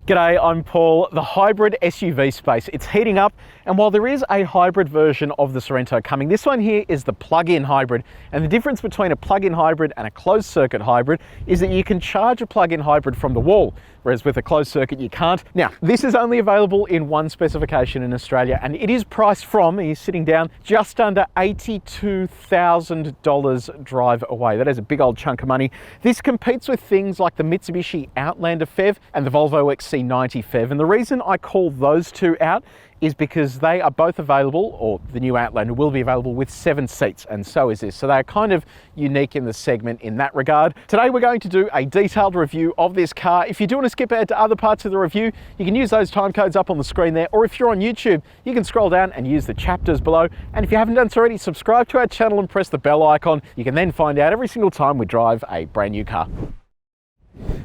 G'day, I'm Paul. The hybrid SUV space, it's heating up, and while there is a hybrid version of the Sorento coming, this one here is the plug-in hybrid. And the difference between a plug-in hybrid and a closed-circuit hybrid is that you can charge a plug-in hybrid from the wall, whereas with a closed circuit you can't. Now, this is only available in one specification in Australia, and it is priced from, he's sitting down, just under $82,000 drive away. That is a big old chunk of money. This competes with things like the Mitsubishi Outlander PHEV and the Volvo XC90 PHEV, and the reason I call those two out is because they are both available, or the new Outlander will be available with 7 seats, and so is this. So they're kind of unique in the segment in that regard. Today we're going to do a detailed review of this car. If you do want to skip ahead to other parts of the review, you can use those time codes up on the screen there, or if you're on YouTube, you can scroll down and use the chapters below. And if you haven't done so already, subscribe to our channel and press the bell icon. You can then find out every single time we drive a brand new car.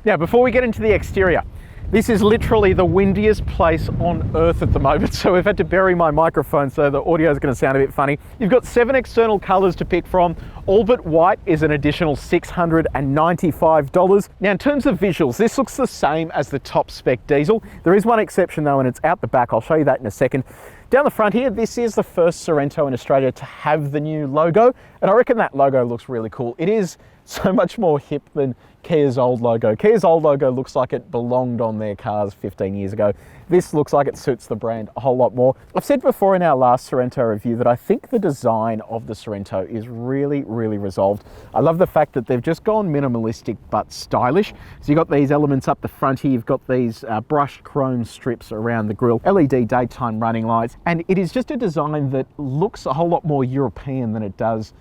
Now, before we get into the exterior, this is literally the windiest place on earth at the moment, so we've had to bury my microphone, so the audio is going to sound a bit funny. You've got 7 external colours to pick from. All but white is an additional $695. Now, in terms of visuals, this looks the same as the top spec diesel. There is one exception though, and it's out the back. I'll show you that in a second. Down the front here, this is the first Sorento in Australia to have the new logo, and I reckon that logo looks really cool. It is so much more hip than Kia's old logo. Kia's old logo looks like it belonged on their cars 15 years ago. This looks like it suits the brand a whole lot more. I've said before in our last Sorento review that I think the design of the Sorento is really resolved. I love the fact that they've just gone minimalistic but stylish. So you've got these elements up the front here, you've got these brushed chrome strips around the grille, LED daytime running lights, and it is just a design that looks a whole lot more European than it does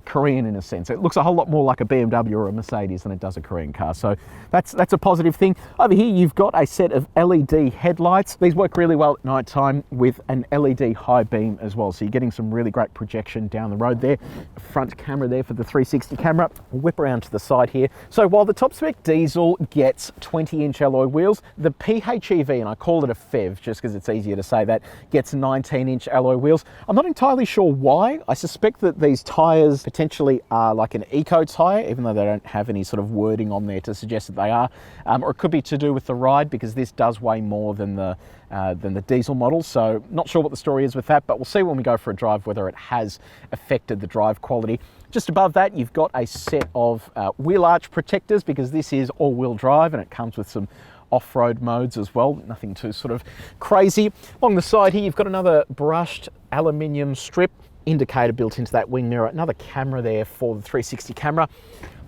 Korean in a sense. It looks a whole lot more like a BMW or a Mercedes than it does a Korean car, so that's a positive thing. Over here you've got a set of LED headlights. These work really well at night time with an LED high beam as well, so you're getting some really great projection down the road there. Front camera there for the 360 camera. We'll whip around to the side here. So while the top spec diesel gets 20-inch alloy wheels, the PHEV, and I call it a PHEV just because it's easier to say that, gets 19-inch alloy wheels. I'm not entirely sure why. I suspect that these tyres potentially are like an eco tyre, even though they don't have any sort of wording on there to suggest that they are, or it could be to do with the ride, because this does weigh more than the diesel model. So not sure what the story is with that, but we'll see when we go for a drive whether it has affected the drive quality. Just above that, you've got a set of wheel arch protectors, because this is all-wheel drive and it comes with some off-road modes as well, nothing too sort of crazy. Along the side here, you've got another brushed aluminium strip, indicator built into that wing mirror, another camera there for the 360 camera.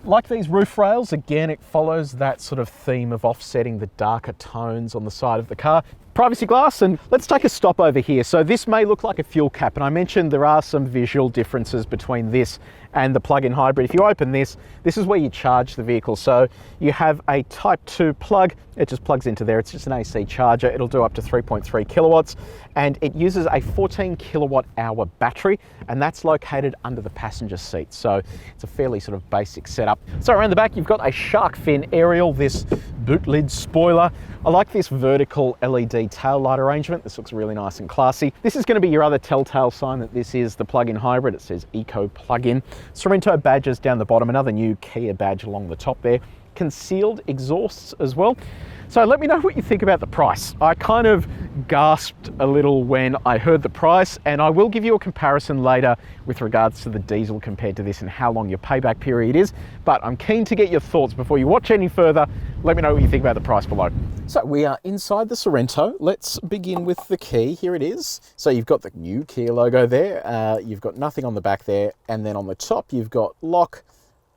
Like these roof rails, again, it follows that sort of theme of offsetting the darker tones on the side of the car. Privacy glass, and let's take a stop over here. So this may look like a fuel cap, and I mentioned there are some visual differences between this and the plug-in hybrid. If you open this, this is where you charge the vehicle. So you have a Type 2 plug, it just plugs into there. It's just an AC charger. It'll do up to 3.3 kilowatts, and it uses a 14 kilowatt hour battery, and that's located under the passenger seat. So it's a fairly sort of basic setup. So around the back, you've got a shark fin aerial, this boot lid spoiler. I like this vertical LED tail light arrangement. This looks really nice and classy. This is going to be your other telltale sign that this is the plug-in hybrid. It says Eco Plug-in. Sorento badges down the bottom, another new Kia badge along the top there. Concealed exhausts as well. So let me know what you think about the price. I kind of gasped a little when I heard the price, and I will give you a comparison later with regards to the diesel compared to this and how long your payback period is. But I'm keen to get your thoughts before you watch any further. Let me know what you think about the price below. So we are inside the Sorento. Let's begin with the key. Here it is. So you've got the new Kia logo there. You've got nothing on the back there. And then on the top, you've got lock,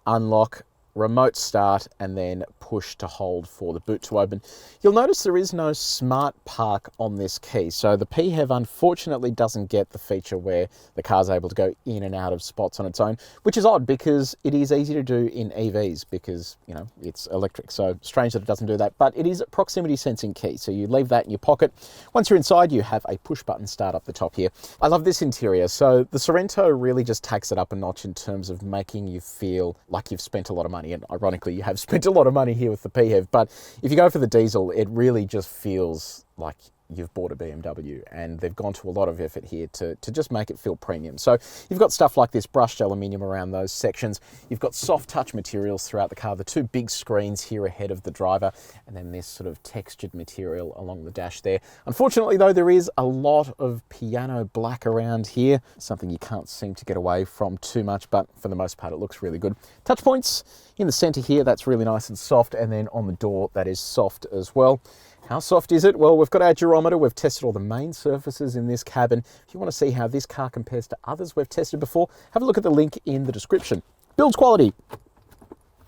unlock, remote start, and then push to hold for the boot to open. You'll notice there is no smart park on this key. So the PHEV unfortunately doesn't get the feature where the car's able to go in and out of spots on its own, which is odd because it is easy to do in EVs because, you know, it's electric. So strange that it doesn't do that, but it is a proximity sensing key. So you leave that in your pocket. Once you're inside, you have a push button start up the top here. I love this interior. So the Sorento really just takes it up a notch in terms of making you feel like you've spent a lot of money. And ironically, you have spent a lot of money here with the PHEV, but if you go for the diesel, it really just feels like you've bought a BMW, and they've gone to a lot of effort here to just make it feel premium. So you've got stuff like this brushed aluminium around those sections. You've got soft touch materials throughout the car, the two big screens here ahead of the driver, and then this sort of textured material along the dash there. Unfortunately though, there is a lot of piano black around here, something you can't seem to get away from too much, but for the most part it looks really good. Touch points in the center here, that's really nice and soft, and then on the door that is soft as well. How soft is it? Well, we've got our durometer. We've tested all the main surfaces in this cabin. If you want to see how this car compares to others we've tested before, have a look at the link in the description. Build quality.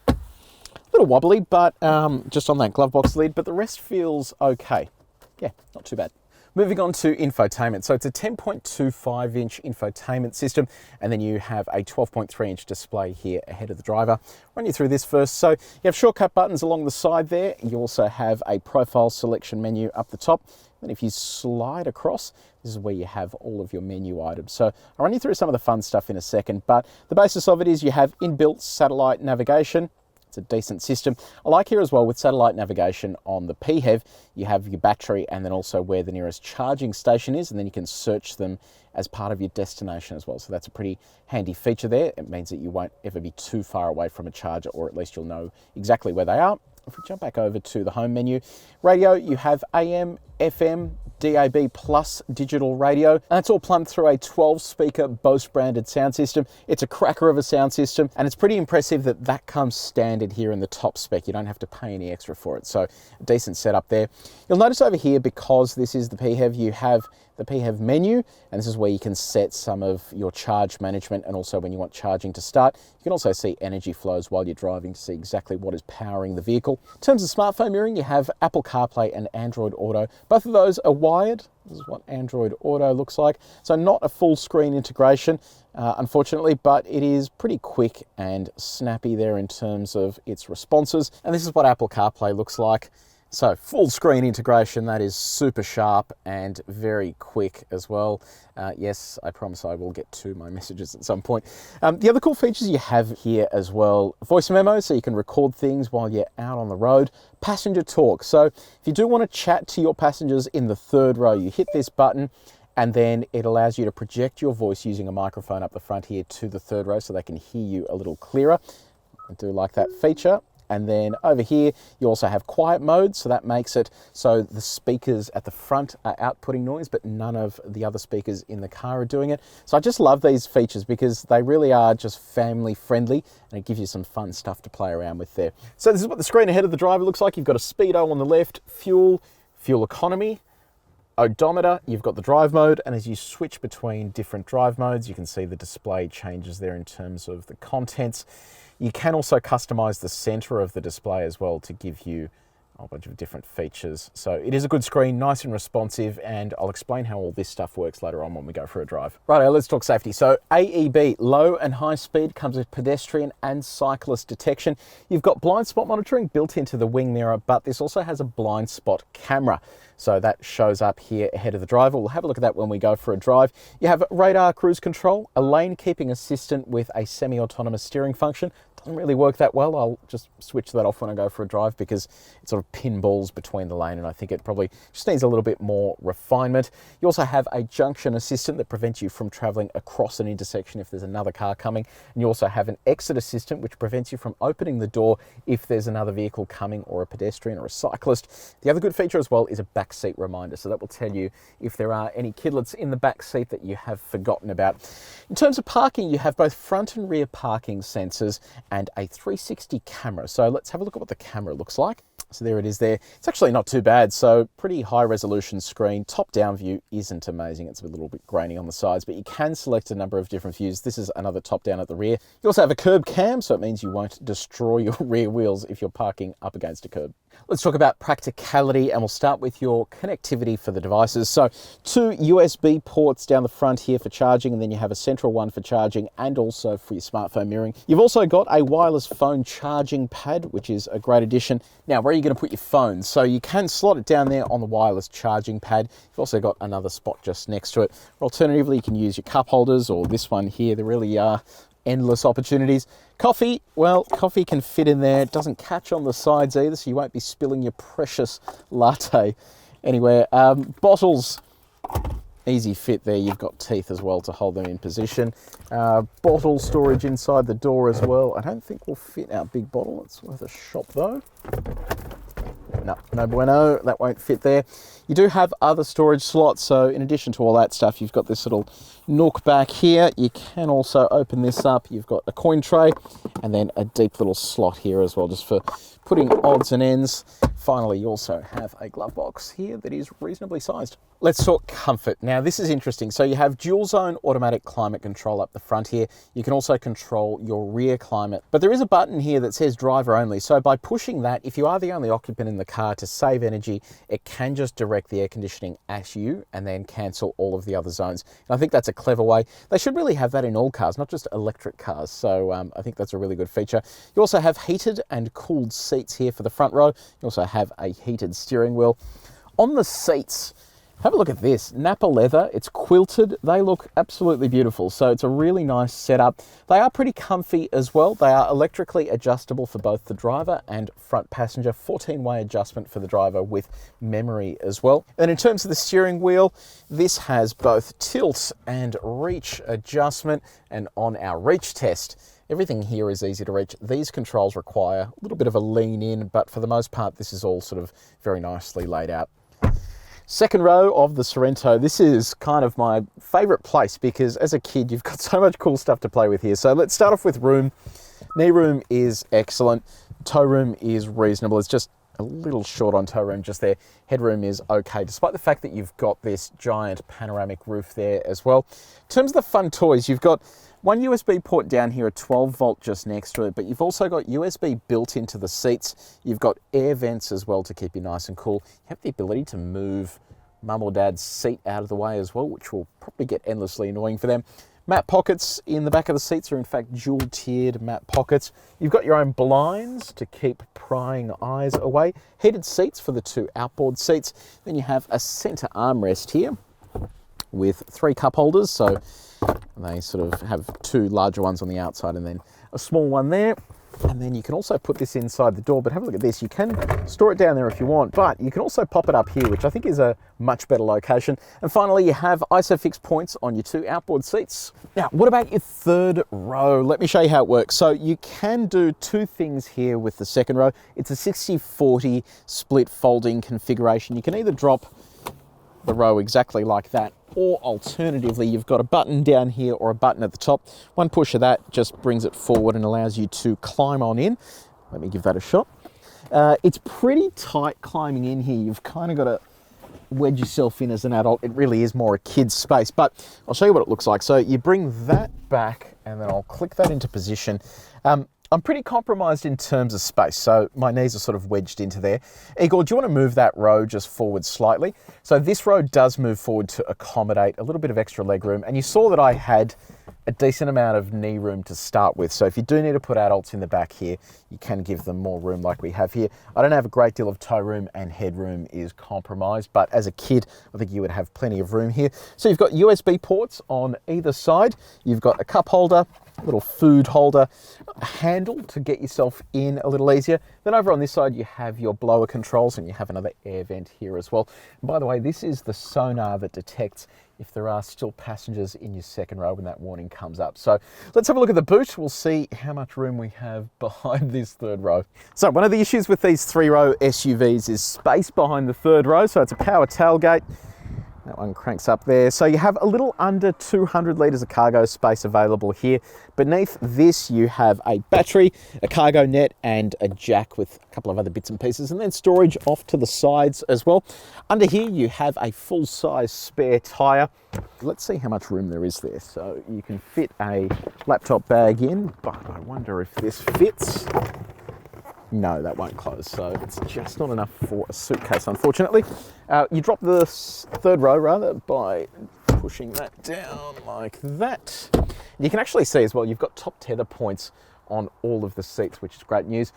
A little wobbly, but just on that glove box lid, but the rest feels okay. Yeah, not too bad. Moving on to infotainment. So it's a 10.25 inch infotainment system, and then you have a 12.3 inch display here ahead of the driver. Run you through this first. So you have shortcut buttons along the side there. You also have a profile selection menu up the top. And if you slide across, this is where you have all of your menu items. So I'll run you through some of the fun stuff in a second, but the basis of it is you have inbuilt satellite navigation. It's a decent system. I like here as well with satellite navigation on the PHEV, you have your battery and then also where the nearest charging station is, and then you can search them as part of your destination as well. So that's a pretty handy feature there. It means that you won't ever be too far away from a charger, or at least you'll know exactly where they are. If we jump back over to the home menu, radio, you have AM, FM, DAB plus digital radio, and it's all plumbed through a 12 speaker Bose branded sound system. It's a cracker of a sound system, and it's pretty impressive that that comes standard here in the top spec. You don't have to pay any extra for it, so a decent setup there. You'll notice over here, because this is the PHEV, you have the PHEV menu, and this is where you can set some of your charge management, and also when you want charging to start. You can also see energy flows while you're driving to see exactly what is powering the vehicle. In terms of smartphone mirroring, you have Apple CarPlay and Android Auto. Both of those are wired. This is what Android Auto looks like. So not a full screen integration, unfortunately, but it is pretty quick and snappy there in terms of its responses. And this is what Apple CarPlay looks like. So full screen integration, that is super sharp and very quick as well. Yes, I promise I will get to my messages at some point. The other cool features you have here as well, voice memo, so you can record things while you're out on the road. Passenger talk, so if you do want to chat to your passengers in the third row, you hit this button and then it allows you to project your voice using a microphone up the front here to the third row so they can hear you a little clearer. I do like that feature. And then over here, you also have quiet mode, so that makes it so the speakers at the front are outputting noise, but none of the other speakers in the car are doing it. So I just love these features because they really are just family friendly, and it gives you some fun stuff to play around with there. So this is what the screen ahead of the driver looks like. You've got a speedo on the left, fuel economy, odometer, you've got the drive mode, and as you switch between different drive modes, you can see the display changes there in terms of the contents. You can also customize the center of the display as well to give you a whole bunch of different features. So it is a good screen, nice and responsive, and I'll explain how all this stuff works later on when we go for a drive. Right, let's talk safety. So AEB, low and high speed, comes with pedestrian and cyclist detection. You've got blind spot monitoring built into the wing mirror, but this also has a blind spot camera. So that shows up here ahead of the driver. We'll have a look at that when we go for a drive. You have radar cruise control, a lane keeping assistant with a semi-autonomous steering function. Doesn't really work that well. I'll just switch that off when I go for a drive because it sort of pinballs between the lane, and I think it probably just needs a little bit more refinement. You also have a junction assistant that prevents you from traveling across an intersection if there's another car coming. And you also have an exit assistant which prevents you from opening the door if there's another vehicle coming, or a pedestrian or a cyclist. The other good feature as well is a back seat reminder. So that will tell you if there are any kidlets in the back seat that you have forgotten about. In terms of parking, you have both front and rear parking sensors and a 360 camera. So let's have a look at what the camera looks like. So there it is there. It's actually not too bad. So pretty high resolution screen. Top down view isn't amazing. It's a little bit grainy on the sides, but you can select a number of different views. This is another top down at the rear. You also have a curb cam, so it means you won't destroy your rear wheels if you're parking up against a curb. Let's talk about practicality, and we'll start with your connectivity for the devices. So 2 USB ports down the front here for charging, and then you have a central one for charging and also for your smartphone mirroring. You've also got a wireless phone charging pad, which is a great addition. Now, where are you going to put your phone? So you can slot it down there on the wireless charging pad. You've also got another spot just next to it. Or alternatively, you can use your cup holders or this one here. There really are endless opportunities. Coffee, well, coffee can fit in there. It doesn't catch on the sides either, so you won't be spilling your precious latte anywhere. Bottles, easy fit there. You've got teeth as well to hold them in position. Bottle storage inside the door as well. I don't think we'll fit our big bottle. It's worth a shop though. No bueno, that won't fit there. You do have other storage slots, so in addition to all that stuff, you've got this little nook back here. You can also open this up. You've got a coin tray and then a deep little slot here as well, just for putting odds and ends. Finally, you also have a glove box here that is reasonably sized. Let's talk comfort. Now, this is interesting. So you have dual zone automatic climate control up the front here. You can also control your rear climate, but there is a button here that says driver only. So by pushing that, if you are the only occupant in the car, to save energy, it can just direct the air conditioning at you and then cancel all of the other zones. And I think that's a clever way. They should really have that in all cars, not just electric cars. So I think that's a really good feature. You also have heated and cooled seats here for the front row. You also have a heated steering wheel. On the seats, have a look at this. Napa leather, it's quilted. They look absolutely beautiful. So it's a really nice setup. They are pretty comfy as well. They are electrically adjustable for both the driver and front passenger. 14-way adjustment for the driver with memory as well. And in terms of the steering wheel, this has both tilt and reach adjustment. And on our reach test, everything here is easy to reach. These controls require a little bit of a lean in, but for the most part, this is all sort of very nicely laid out. Second row of the Sorento. This is kind of my favorite place because as a kid, you've got so much cool stuff to play with here. So let's start off with room. Knee room is excellent. Toe room is reasonable. It's just a little short on toe room just there. Headroom is okay, despite the fact that you've got this giant panoramic roof there as well. In terms of the fun toys, you've got one USB port down here, a 12 volt just next to it, but you've also got USB built into the seats. You've got air vents as well to keep you nice and cool. You have the ability to move mum or dad's seat out of the way as well, which will probably get endlessly annoying for them. Matte pockets in the back of the seats are in fact dual tiered matte pockets. You've got your own blinds to keep prying eyes away. Heated seats for the two outboard seats. Then you have a center armrest here with 3 cup holders. So they sort of have 2 larger ones on the outside and then a small one there. And then you can also put this inside the door, but have a look at this. You can store it down there if you want, but you can also pop it up here, which I think is a much better location. And finally, you have ISOFIX points on your 2 outboard seats. Now, what about your third row? Let me show you how it works. So you can do 2 things here with the second row. It's a 60-40 split folding configuration. You can either drop the row exactly like that, or alternatively, you've got a button down here or a button at the top. One push of that just brings it forward and allows you to climb on in. Let me give that a shot. It's pretty tight climbing in here. You've kind of got to wedge yourself in as an adult. It really is more a kid's space, but I'll show you what it looks like. So you bring that back and then I'll click that into position. I'm pretty compromised in terms of space, so my knees are sort of wedged into there. Igor, do you want to move that row just forward slightly? So this row does move forward to accommodate a little bit of extra leg room, and you saw that I had a decent amount of knee room to start with. So if you do need to put adults in the back here, you can give them more room like we have here. I don't have a great deal of toe room and headroom is compromised, but as a kid, I think you would have plenty of room here. So you've got USB ports on either side. You've got a cup holder, little food holder, a handle to get yourself in a little easier. Then over on this side, you have your blower controls and you have another air vent here as well. And by the way, this is the sonar that detects if there are still passengers in your second row when that warning comes up. So let's have a look at the boot. We'll see how much room we have behind this third row. So one of the issues with these 3-row SUVs is space behind the third row. So it's a power tailgate. That one cranks up there. So you have a little under 200 litres of cargo space available here. Beneath this, you have a battery, a cargo net, and a jack with a couple of other bits and pieces, and then storage off to the sides as well. Under here, you have a full-size spare tyre. Let's see how much room there is there. So you can fit a laptop bag in, but I wonder if this fits. No, that won't close, so it's just not enough for a suitcase, unfortunately. You drop the third row, rather, by pushing that down like that. You can actually see as well, you've got top tether points on all of the seats, which is great news.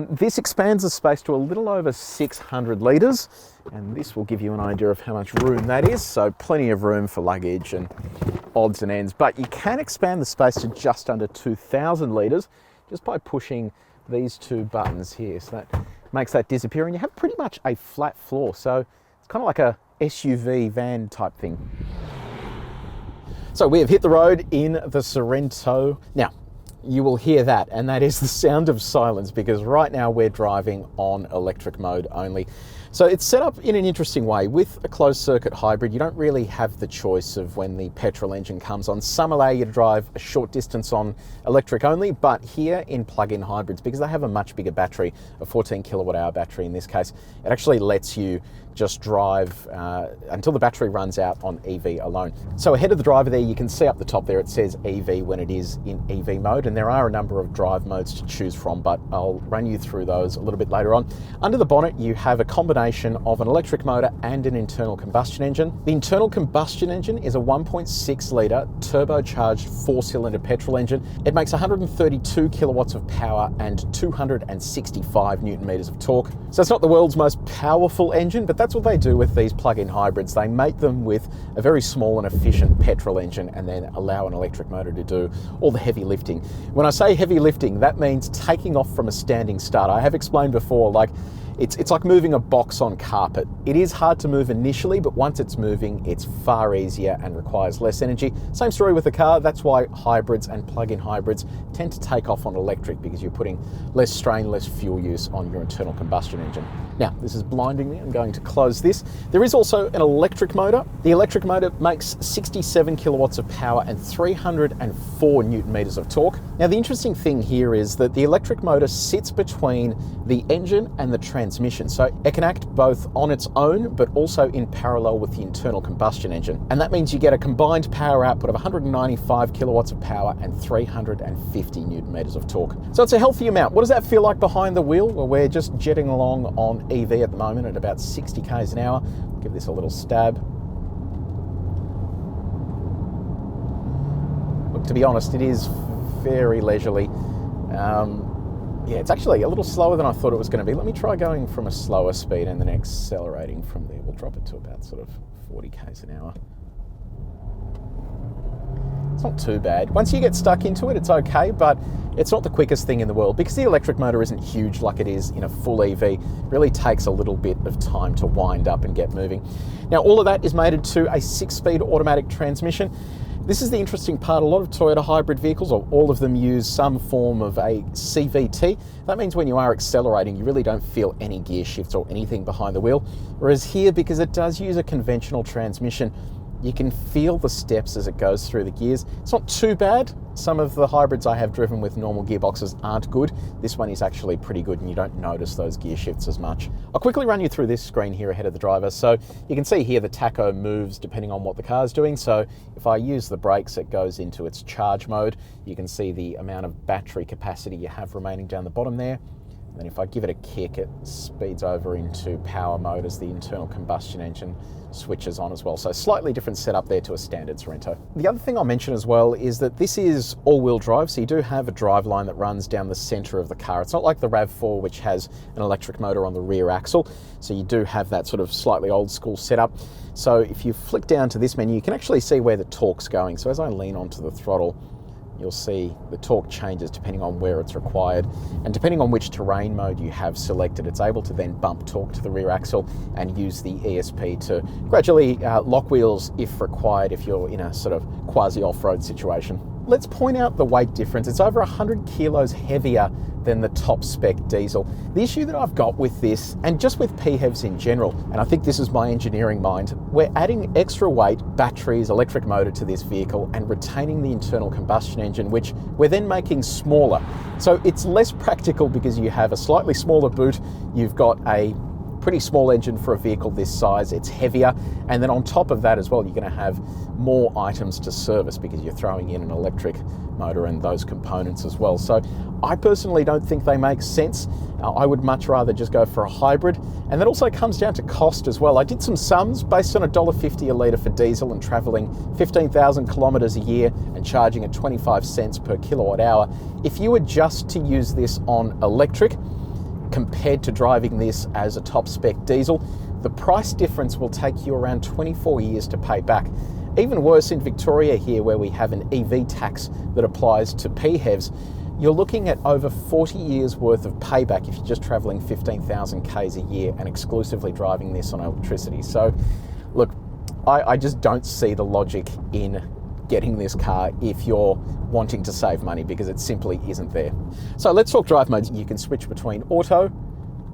This expands the space to a little over 600 litres, and this will give you an idea of how much room that is. So plenty of room for luggage and odds and ends, but you can expand the space to just under 2,000 litres just by pushing these 2 buttons here. So that makes that disappear, and you have pretty much a flat floor. So It's kind of like a SUV van type thing. So we have hit the road in the Sorento. Now, you will hear that, and that is the sound of silence, because right now we're driving on electric mode only. So it's set up in an interesting way. With a closed circuit hybrid, you don't really have the choice of when the petrol engine comes on. Some allow you to drive a short distance on electric only, but here in plug-in hybrids, because they have a much bigger battery, a 14 kilowatt hour battery in this case, it actually lets you just drive until the battery runs out on EV alone. So ahead of the driver there, you can see up the top there, it says EV when it is in EV mode, and there are a number of drive modes to choose from, but I'll run you through those a little bit later on. Under the bonnet, you have a combination of an electric motor and an internal combustion engine. The internal combustion engine is a 1.6 litre turbocharged 4-cylinder petrol engine. It makes 132 kilowatts of power and 265 newton meters of torque. So it's not the world's most powerful engine, but that's what they do with these plug-in hybrids. They make them with a very small and efficient petrol engine and then allow an electric motor to do all the heavy lifting. When I say heavy lifting, that means taking off from a standing start. I have explained before, like, it's like moving a box on carpet. It is hard to move initially, but once it's moving, it's far easier and requires less energy. Same story with a car. That's why hybrids and plug-in hybrids tend to take off on electric, because you're putting less strain, less fuel use on your internal combustion engine. Now, this is blinding me. I'm going to close this. There is also an electric motor. The electric motor makes 67 kilowatts of power and 304 newton meters of torque. Now, the interesting thing here is that the electric motor sits between the engine and the transmission. So it can act both on its own, but also in parallel with the internal combustion engine. And that means you get a combined power output of 195 kilowatts of power and 350 newton meters of torque. So it's a healthy amount. What does that feel like behind the wheel? Well, we're just jetting along on EV at the moment at about 60 k's an hour. I'll give this a little stab. Look, to be honest, it is very leisurely. Yeah, it's actually a little slower than I thought it was going to be. Let me try going from a slower speed and then accelerating from there. We'll drop it to about sort of 40 k's an hour. It's not too bad. Once you get stuck into it, it's okay, but it's not the quickest thing in the world, because the electric motor isn't huge like it is in a full EV. It really takes a little bit of time to wind up and get moving. Now, all of that is mated to a 6-speed automatic transmission. This is the interesting part. A lot of Toyota hybrid vehicles, or all of them, use some form of a CVT. That means when you are accelerating, you really don't feel any gear shifts or anything behind the wheel. Whereas here, because it does use a conventional transmission, you can feel the steps as it goes through the gears. It's not too bad. Some of the hybrids I have driven with normal gearboxes aren't good. This one is actually pretty good, and you don't notice those gear shifts as much. I'll quickly run you through this screen here ahead of the driver. So you can see here the tacho moves depending on what the car's doing. So if I use the brakes, it goes into its charge mode. You can see the amount of battery capacity you have remaining down the bottom there. And then if I give it a kick, it speeds over into power mode as the internal combustion engine switches on as well. So slightly different setup there to a standard Sorento. The other thing I'll mention as well is that this is all-wheel drive, so you do have a drive line that runs down the center of the car. It's not like the RAV4, which has an electric motor on the rear axle. So you do have that sort of slightly old school setup. So if you flick down to this menu, you can actually see where the torque's going. So as I lean onto the throttle, you'll see the torque changes depending on where it's required, and depending on which terrain mode you have selected, it's able to then bump torque to the rear axle and use the ESP to gradually lock wheels if required, if you're in a sort of quasi off-road situation. Let's point out the weight difference. It's over 100 kilos heavier than the top spec diesel. The issue that I've got with this, and just with PHEVs in general, and I think this is my engineering mind, we're adding extra weight, batteries, electric motor to this vehicle and retaining the internal combustion engine, which we're then making smaller. So it's less practical because you have a slightly smaller boot, you've got a pretty small engine for a vehicle this size, it's heavier, and then on top of that as well, you're going to have more items to service because you're throwing in an electric motor and those components as well. So I personally don't think they make sense. I would much rather just go for a hybrid, and that also comes down to cost as well. I did some sums based on $1.50 a litre for diesel and travelling 15,000 kilometres a year and charging at 25 cents per kilowatt hour. If you were just to use this on electric, compared to driving this as a top spec diesel, the price difference will take you around 24 years to pay back. Even worse, in Victoria here, where we have an EV tax that applies to PHEVs, you're looking at over 40 years worth of payback if you're just traveling 15,000 Ks a year and exclusively driving this on electricity. So look, I just don't see the logic in getting this car if you're wanting to save money, because it simply isn't there. So let's talk drive modes. You can switch between auto,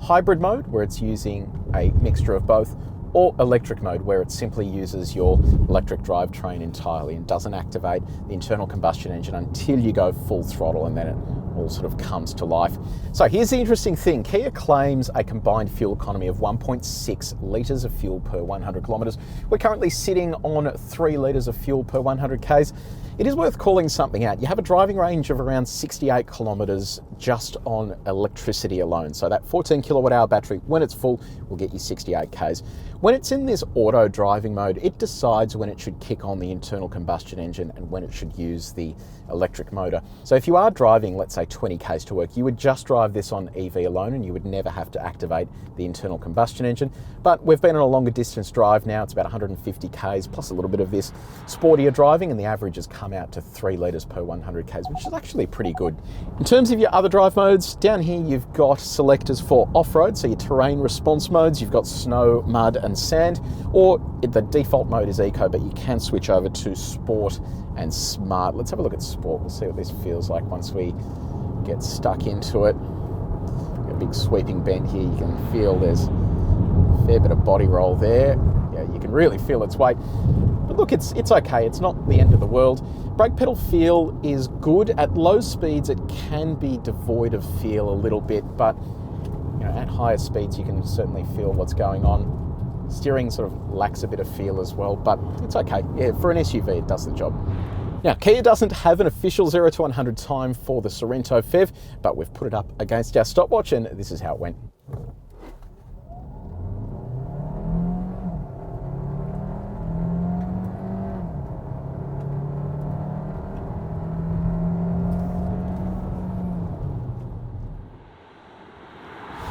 hybrid mode, where it's using a mixture of both, or electric mode, where it simply uses your electric drivetrain entirely and doesn't activate the internal combustion engine until you go full throttle, and then it all sort of comes to life. So here's the interesting thing. Kia claims a combined fuel economy of 1.6 litres of fuel per 100 kilometres. We're currently sitting on 3 litres of fuel per 100 Ks. It is worth calling something out. You have a driving range of around 68 kilometres just on electricity alone. So that 14 kilowatt hour battery, when it's full, will get you 68 Ks. When it's in this auto driving mode, it decides when it should kick on the internal combustion engine and when it should use the electric motor. So if you are driving, let's say 20 Ks to work, you would just drive this on EV alone and you would never have to activate the internal combustion engine. But we've been on a longer distance drive now. It's about 150 Ks plus a little bit of this sportier driving, and the average has come out to 3 litres per 100 Ks, which is actually pretty good. In terms of your other drive modes, down here you've got selectors for off-road, so your terrain response modes. You've got snow, mud and sand, or the default mode is eco, but you can switch over to sport and smart. Let's have a look at sport. We'll see what this feels like once we get stuck into it. Got a big sweeping bend here. You can feel there's a fair bit of body roll there. Yeah, you can really feel its weight. But look, it's okay. It's not the end of the world. Brake pedal feel is good. At low speeds, it can be devoid of feel a little bit, but you know, at higher speeds, you can certainly feel what's going on. Steering sort of lacks a bit of feel as well, but it's okay. Yeah, for an SUV, it does the job. Now, Kia doesn't have an official 0 to 100 time for the Sorento PHEV, but we've put it up against our stopwatch, and this is how it went.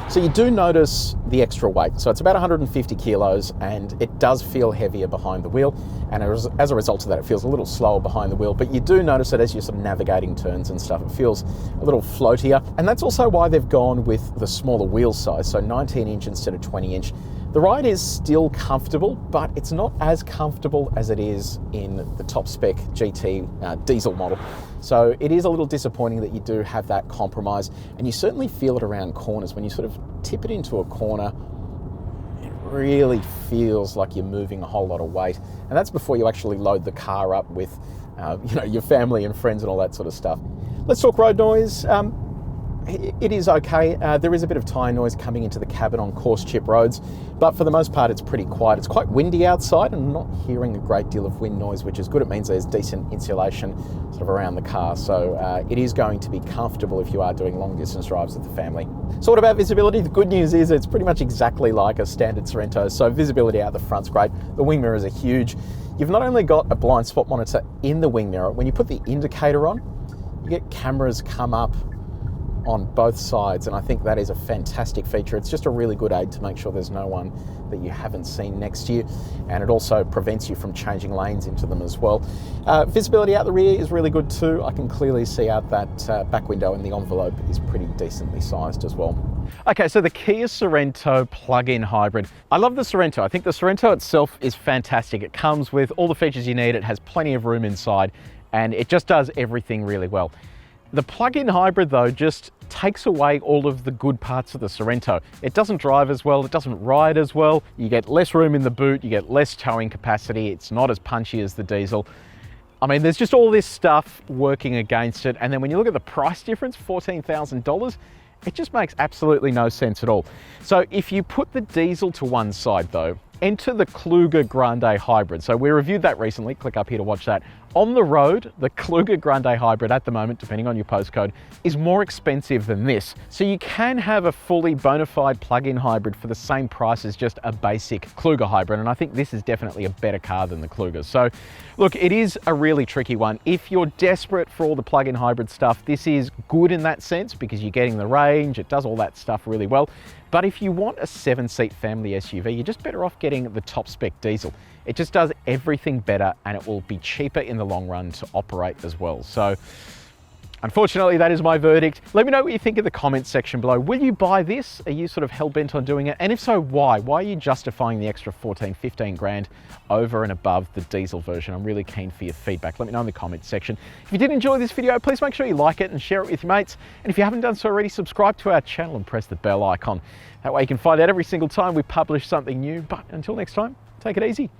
So you do notice the extra weight. So it's about 150 kilos and it does feel heavier behind the wheel. And as a result of that, it feels a little slower behind the wheel, but you do notice it as you're sort of navigating turns and stuff. It feels a little floatier. And that's also why they've gone with the smaller wheel size. So 19 inch instead of 20 inch. The ride is still comfortable, but it's not as comfortable as it is in the top spec GT diesel model. So it is a little disappointing that you do have that compromise, and you certainly feel it around corners. When you sort of tip it into a corner, it really feels like you're moving a whole lot of weight. And that's before you actually load the car up with your family and friends and all that sort of stuff. Let's talk road noise. It is okay. There is a bit of tyre noise coming into the cabin on coarse chip roads, but for the most part it's pretty quiet. It's quite windy outside and I'm not hearing a great deal of wind noise, which is good. It means there's decent insulation sort of around the car, so it is going to be comfortable if you are doing long distance drives with the family. So what about visibility? The good news is it's pretty much exactly like a standard Sorento, so visibility out the front's great. The wing mirrors are huge. You've not only got a blind spot monitor in the wing mirror, when you put the indicator on, you get cameras come up on both sides, and I think that is a fantastic feature. It's just a really good aid to make sure there's no one that you haven't seen next to you, and it also prevents you from changing lanes into them as well. Visibility out the rear is really good too. I can clearly see out that back window, and the envelope is pretty decently sized as well. Okay, so the Kia Sorento plug-in hybrid. I love the Sorento. I think the Sorento itself is fantastic. It comes with all the features you need. It has plenty of room inside, and it just does everything really well. The plug-in hybrid though just takes away all of the good parts of the Sorento. It doesn't drive as well, it doesn't ride as well, you get less room in the boot, you get less towing capacity, it's not as punchy as the diesel. I mean, there's just all this stuff working against it, and then when you look at the price difference, $14,000, it just makes absolutely no sense at all. So if you put the diesel to one side though, enter the Kluger Grande Hybrid. So we reviewed that recently, click up here to watch that. On the road, the Kluger Grande Hybrid at the moment, depending on your postcode, is more expensive than this. So you can have a fully bona fide plug-in hybrid for the same price as just a basic Kluger hybrid, and I think this is definitely a better car than the Kluger. So look, it is a really tricky one. If you're desperate for all the plug-in hybrid stuff, this is good in that sense because you're getting the range, it does all that stuff really well. But if you want a 7-seat family SUV, you're just better off getting the top spec diesel. It just does everything better and it will be cheaper in the long run to operate as well. So Unfortunately, that is my verdict. Let me know what you think in the comments section below. Will you buy this? Are you sort of hell-bent on doing it? And if so, why? Why are you justifying the extra 14, 15 grand over and above the diesel version? I'm really keen for your feedback. Let me know in the comments section. If you did enjoy this video, please make sure you like it and share it with your mates. And if you haven't done so already, subscribe to our channel and press the bell icon. That way you can find out every single time we publish something new. But until next time, take it easy.